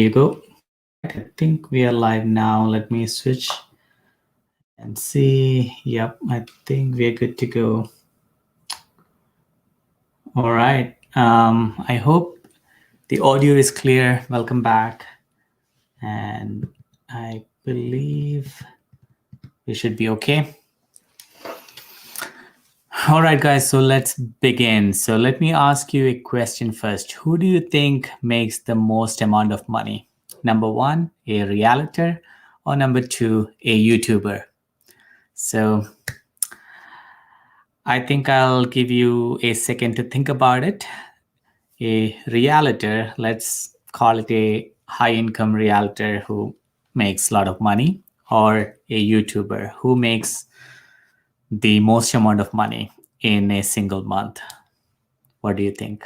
you go. I think we are live now. Let me switch and see. Yep, I think we're good to go. All right. I hope the audio is clear. Welcome back. And I believe we should be okay. All right, guys, so let's begin. So let me ask you a question first. Who do you think makes the most amount of money? Number one, a realtor, or number two, a YouTuber? So I think I'll give you a second to think about it. A realtor, let's call it a high income realtor who makes a lot of money, or a YouTuber who makes the most amount of money in a single month. What do you think?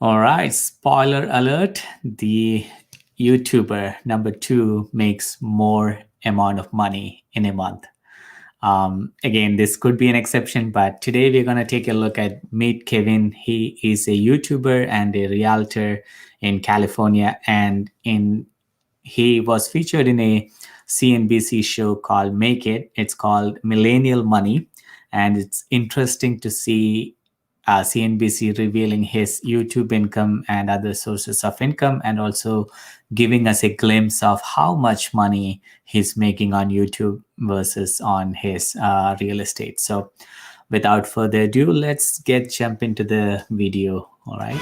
All right, spoiler alert, the YouTuber number two makes more amount of money in a month. Again, this could be an exception, but today we're going to take a look at Meet Kevin. He is a YouTuber and a realtor in California, and he was featured in a CNBC show called Make It. It's called Millennial Money, and it's interesting to see CNBC revealing his YouTube income and other sources of income, and also giving us a glimpse of how much money he's making on YouTube versus on his real estate. So without further ado, let's jump into the video. All right.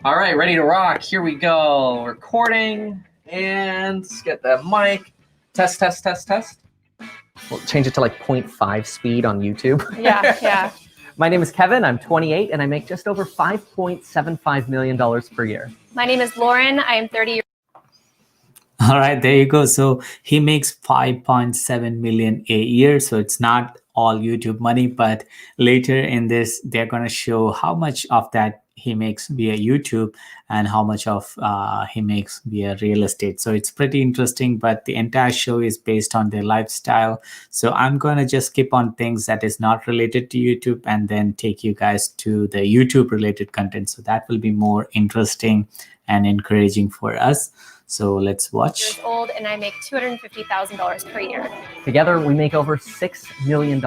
All right, ready to rock. Here we go. Recording, and let's get the mic. Test. We'll change it to like 0.5 speed on YouTube. Yeah. My name is Kevin. I'm 28, and I make just over $5.75 million per year. My name is Lauren. I am 30 years old. All right, there you go. So he makes 5.7 million a year. So it's not all YouTube money, but later in this, they're going to show how much of that he makes via YouTube and how much of he makes via real estate. So it's pretty interesting, but the entire show is based on their lifestyle. So I'm going to just skip on things that is not related to YouTube and then take you guys to the YouTube related content. So that will be more interesting and encouraging for us. So let's watch. Years old, and I make $250,000 per year. Together, we make over $6 million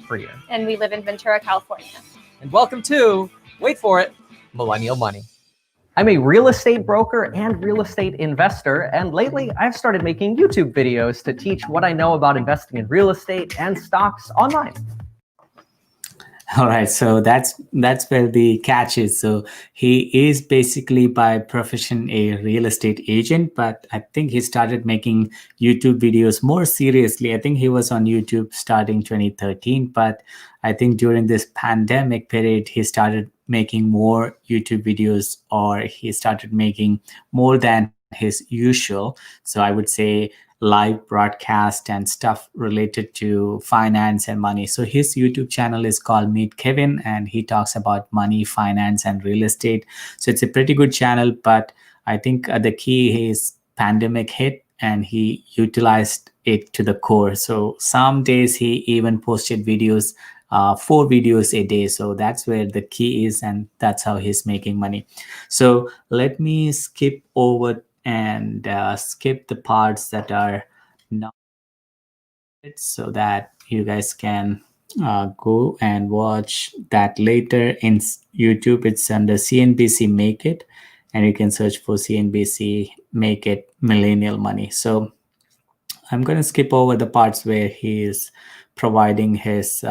per year. And we live in Ventura, California. And welcome to, wait for it, Millennial Money. I'm a real estate broker and real estate investor, and lately I've started making YouTube videos to teach what I know about investing in real estate and stocks online. All right, so that's where the catch is. So he is basically by profession a real estate agent, but I think he started making YouTube videos more seriously. I think he was on YouTube starting 2013, but I think during this pandemic period, he started making more YouTube videos, or he started making more than his usual. So I would say live broadcast and stuff related to finance and money. So his YouTube channel is called Meet Kevin, and he talks about money, finance, and real estate. So it's a pretty good channel, but I think the key is pandemic hit and he utilized it to the core. So some days he even posted videos, 4 videos a day. So that's where the key is, and that's how he's making money. So let me skip over and skip the parts that are not, so that you guys can go and watch that later in YouTube. It's under CNBC Make It, and you can search for CNBC Make It Millennial Money. So I'm going to skip over the parts where he is providing his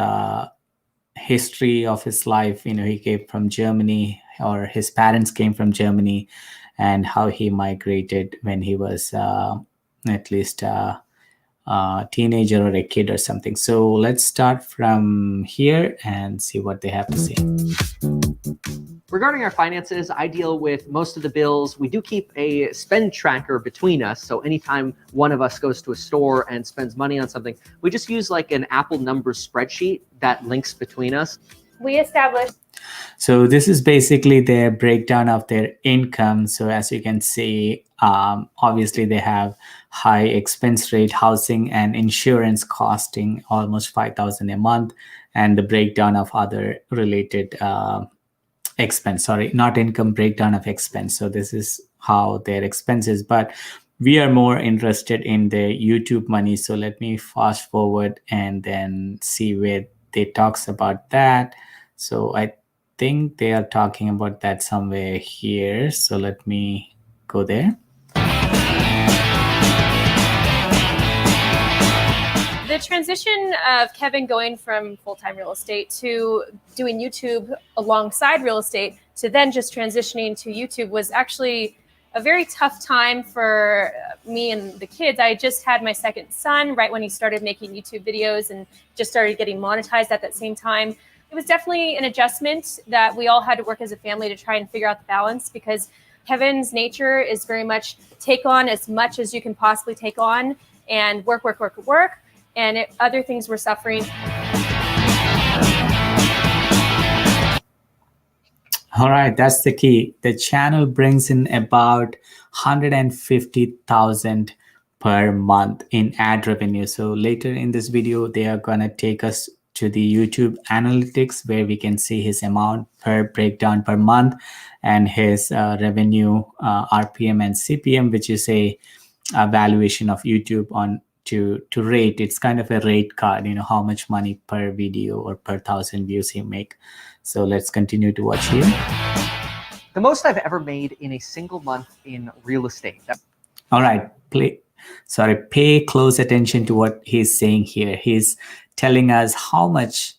history of his life. He came from Germany, or his parents came from Germany, and how he migrated when he was at least a teenager or a kid or something. So let's start from here and see what they have to say. Regarding our finances, I deal with most of the bills. We do keep a spend tracker between us. So anytime one of us goes to a store and spends money on something, we just use like an Apple numbers spreadsheet that links between us. We established. So this is basically their breakdown of their income. So as you can see, Obviously they have high expense rate, housing and insurance costing almost 5,000 a month, and the breakdown of other related expense, sorry, not income, breakdown of expense. So this is how their expenses, but we are more interested in the YouTube money. So let me fast forward and then see where they talks about that. So I think they are talking about that somewhere here. So let me go there. The transition of Kevin going from full-time real estate to doing YouTube alongside real estate to then just transitioning to YouTube was actually a very tough time for me and the kids. I just had my second son right when he started making YouTube videos and just started getting monetized at that same time. It was definitely an adjustment that we all had to work as a family to try and figure out the balance, because Kevin's nature is very much take on as much as you can possibly take on and work, work, work, work. And other things were suffering. All right, that's the key. The channel brings in about 150,000 per month in ad revenue. So later in this video, they are going to take us to the YouTube analytics where we can see his amount per breakdown per month and his revenue, RPM and CPM, which is a valuation of YouTube on to rate. It's kind of a rate card, how much money per video or per 1,000 views he make. So let's continue to watch here. The most I've ever made in a single month in real estate. All right, pay close attention to what he's saying here. He's telling us how much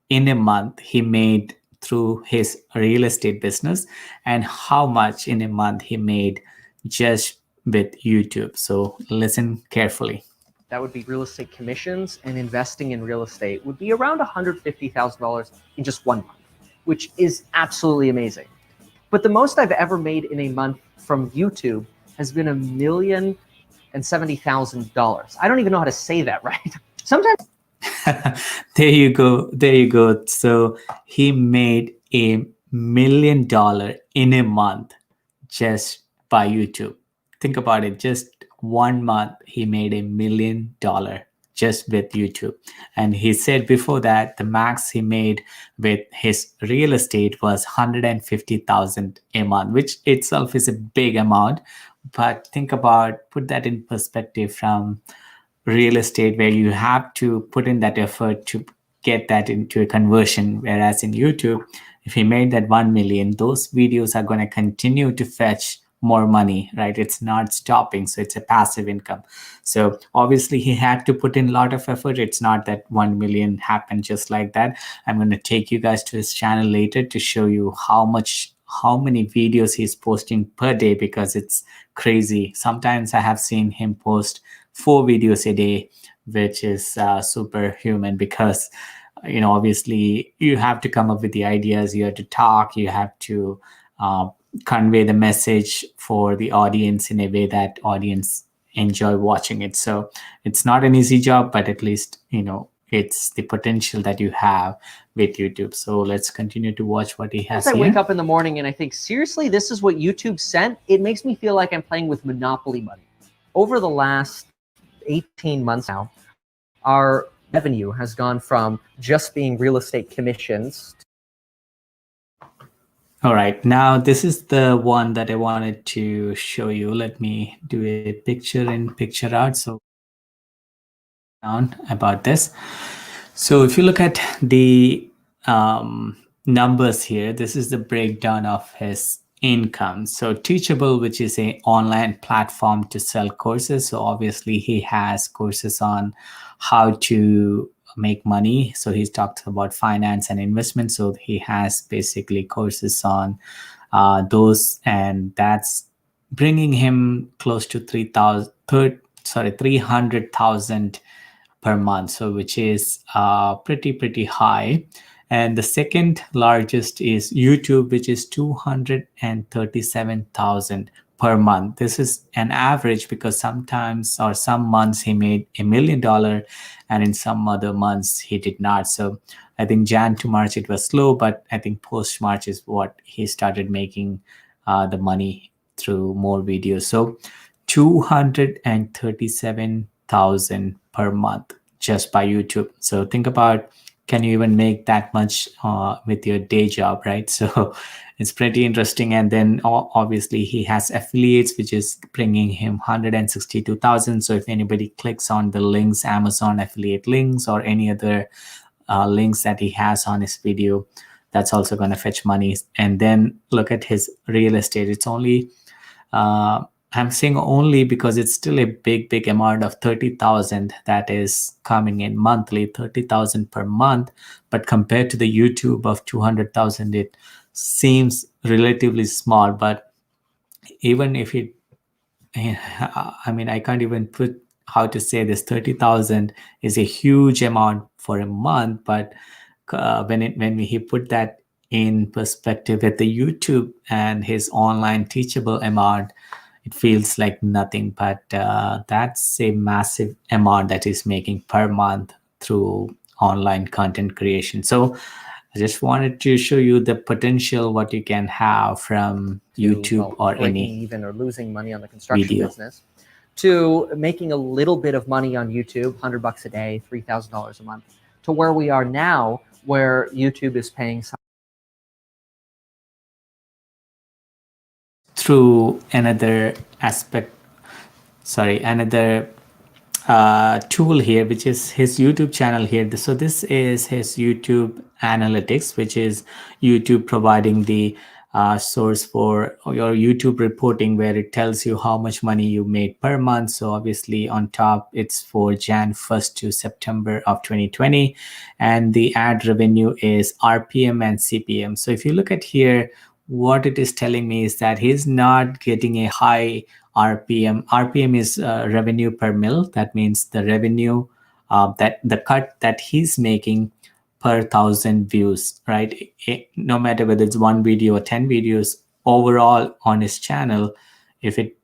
in a month he made through his real estate business and how much in a month he made just with YouTube. So listen carefully. That would be real estate commissions, and investing in real estate would be around $150,000 in just 1 month, which is absolutely amazing. But the most I've ever made in a month from YouTube has been $1,070,000. I don't even know how to say that right. Sometimes. There you go. So he made $1 million in a month just by YouTube. Think about it. Just 1 month, he made $1 million just with YouTube. And he said before that, the max he made with his real estate was $150,000 a month, which itself is a big amount. But think about, put that in perspective from real estate, where you have to put in that effort to get that into a conversion. Whereas in YouTube, if he made that 1 million, those videos are going to continue to fetch more money, right? It's not stopping. So it's a passive income. So obviously he had to put in a lot of effort. It's not that 1 million happened just like that. I'm going to take you guys to his channel later to show you how many videos he's posting per day, because it's crazy. Sometimes I have seen him post 4 videos a day, which is superhuman, because obviously you have to come up with the ideas, you have to talk, you have to convey the message for the audience in a way that audience enjoy watching it. So it's not an easy job, but at least it's the potential that you have with YouTube. So let's continue to watch what he has. As I wake up in the morning and I think, seriously, this is what YouTube sent, it makes me feel like I'm playing with Monopoly money. Over the last 18 months now, our revenue has gone from just being real estate commissions. All right, now this is the one that I wanted to show you. Let me do a picture in, picture out. So down about this. So if you look at the numbers here, this is the breakdown of his income. So Teachable, which is an online platform to sell courses. So obviously he has courses on how to make money. So he's talked about finance and investment. So he has basically courses on those, and that's bringing him close to 300,000 per month. So which is pretty high. And the second largest is YouTube, which is 237,000 per month. This is an average, because sometimes or some months he made $1 million and in some other months he did not. So I think Jan to March it was slow, but I think post March is what he started making the money through more videos. So 237,000 per month just by YouTube. So think about, can you even make that much with your day job, right? So it's pretty interesting. And then obviously he has affiliates, which is bringing him 162,000. So if anybody clicks on the links, Amazon affiliate links or any other links that he has on his video, that's also going to fetch money. And then look at his real estate. It's only I'm saying only because it's still a big amount of 30,000 that is coming in monthly, 30,000 per month. But compared to the YouTube of 200,000, it seems relatively small. But even if it, I mean, I can't even put how to say this. 30,000 is a huge amount for a month, but when he put that in perspective with the YouTube and his online teachable amount, it feels like nothing. But that's a massive amount that he's making per month through online content creation. So I just wanted to show you the potential what you can have from YouTube or breaking any even or losing money on the construction video. business, to making a little bit of money on YouTube, $100 a day, $3,000 a month, to where we are now, where YouTube is paying through another aspect, another tool here, which is his YouTube channel here. So this is his YouTube analytics, which is YouTube providing the source for your YouTube reporting, where it tells you how much money you made per month. So obviously on top, it's for Jan 1st to September of 2020. And the ad revenue is RPM and CPM. So if you look at here, what it is telling me is that he's not getting a high RPM. RPM is revenue per mil. That means the revenue that the cut that he's making per 1,000 views, right? No matter whether it's one video or 10 videos, overall on his channel, if it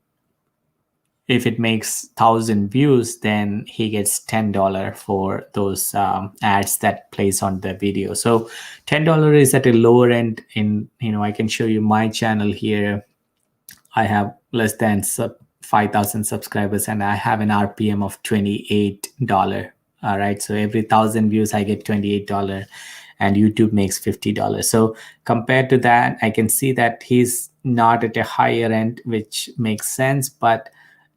makes 1,000 views, then he gets $10 for those ads that plays on the video. So $10 is at a lower end. In, I can show you my channel here. I have less than 5,000 subscribers and I have an RPM of $28. All right. So every 1,000 views, I get $28 and YouTube makes $50. So compared to that, I can see that he's not at a higher end, which makes sense, but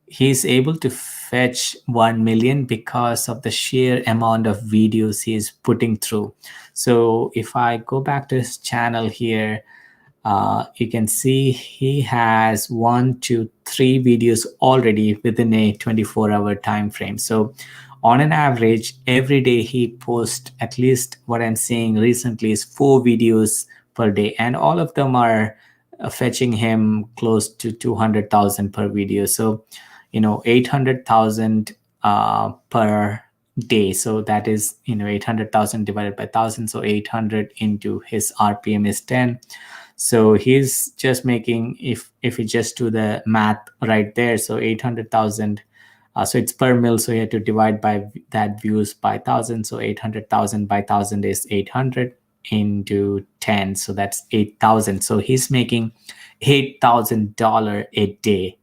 he's able to fetch 1 million because of the sheer amount of videos he's putting through. So if I go back to his channel here, you can see he has 1, 2, 3 videos already within a 24-hour time frame. So on an average, every day he posts at least, what I'm seeing recently is 4 videos per day, and all of them are fetching him close to 200,000 per video. So 800,000 per day. So that is 800,000 divided by 1,000. So 800 into his RPM is 10. So he's just making, if we just do the math right there, so 800,000, so it's per mil, so you have to divide by that views by 1,000. So 800,000 by 1,000 is 800 into 10, so that's 8,000. So he's making $8,000 a day,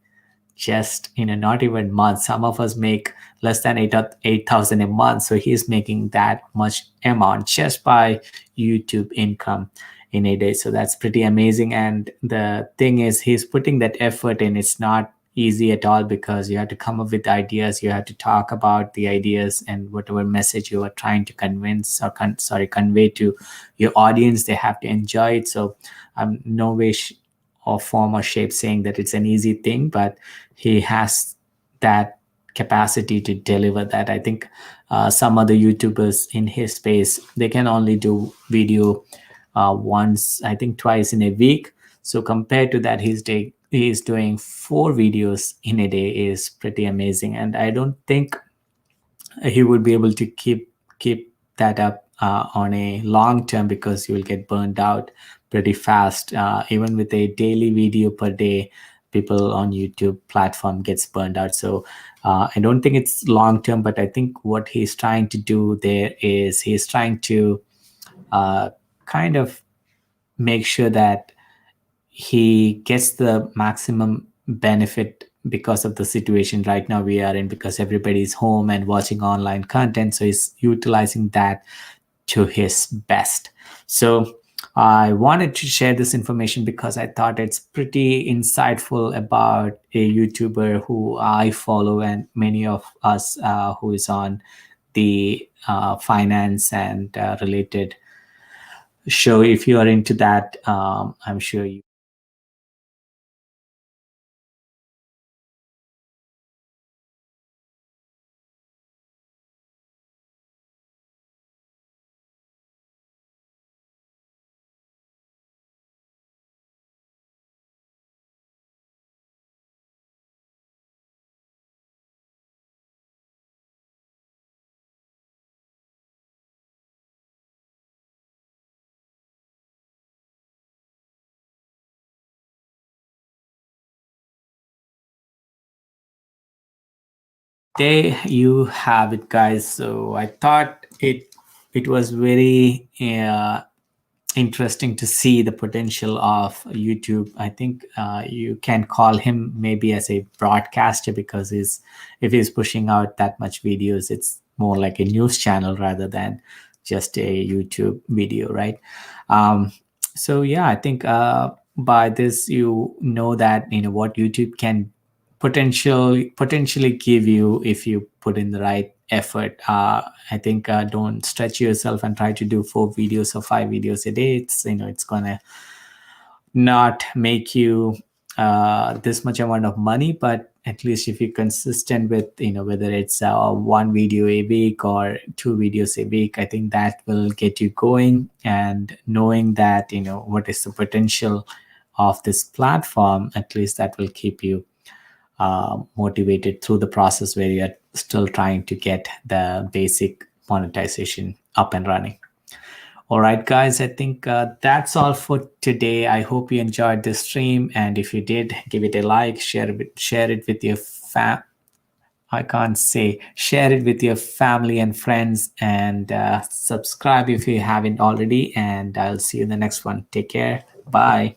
just not even months. Some of us make less than 8,000 a month, so he's making that much amount just by YouTube income in a day. So that's pretty amazing. And the thing is, he's putting that effort in. It's not easy at all, because you have to come up with ideas, you have to talk about the ideas, and whatever message you are trying to convince or convey to your audience, they have to enjoy it. So I'm no way or form or shape saying that it's an easy thing, but he has that capacity to deliver that. I think some other YouTubers in his space, they can only do video once, I think twice in a week. So compared to that, he's doing 4 videos in a day is pretty amazing. And I don't think he would be able to keep that up on a long term, because you will get burned out pretty fast. Even with a daily video per day, people on YouTube platform gets burned out. So I don't think it's long term, but I think what he's trying to do there is he's trying to kind of make sure that he gets the maximum benefit because of the situation right now we are in, because everybody's home and watching online content. So he's utilizing that to his best. So I wanted to share this information because I thought it's pretty insightful about a YouTuber who I follow, and many of us who is on the finance and related show. If you are into that, I'm sure you. There you have it, guys. So I thought it was very interesting to see the potential of YouTube. I think you can call him maybe as a broadcaster, because if he's pushing out that much videos, it's more like a news channel rather than just a YouTube video, right? Um, so yeah, I think by this you know that what YouTube can potentially give you if you put in the right effort. I think don't stretch yourself and try to do 4 videos or 5 videos a day. It's gonna not make you this much amount of money, but at least if you're consistent with whether it's 1 video a week or 2 videos a week, I think that will get you going. And knowing that what is the potential of this platform, at least that will keep you motivated through the process where you're still trying to get the basic monetization up and running. All right, guys, I think that's all for today. I hope you enjoyed this stream. And if you did, give it a like, share it with your I can't say, share it with your family and friends, and subscribe if you haven't already. And I'll see you in the next one. Take care. Bye.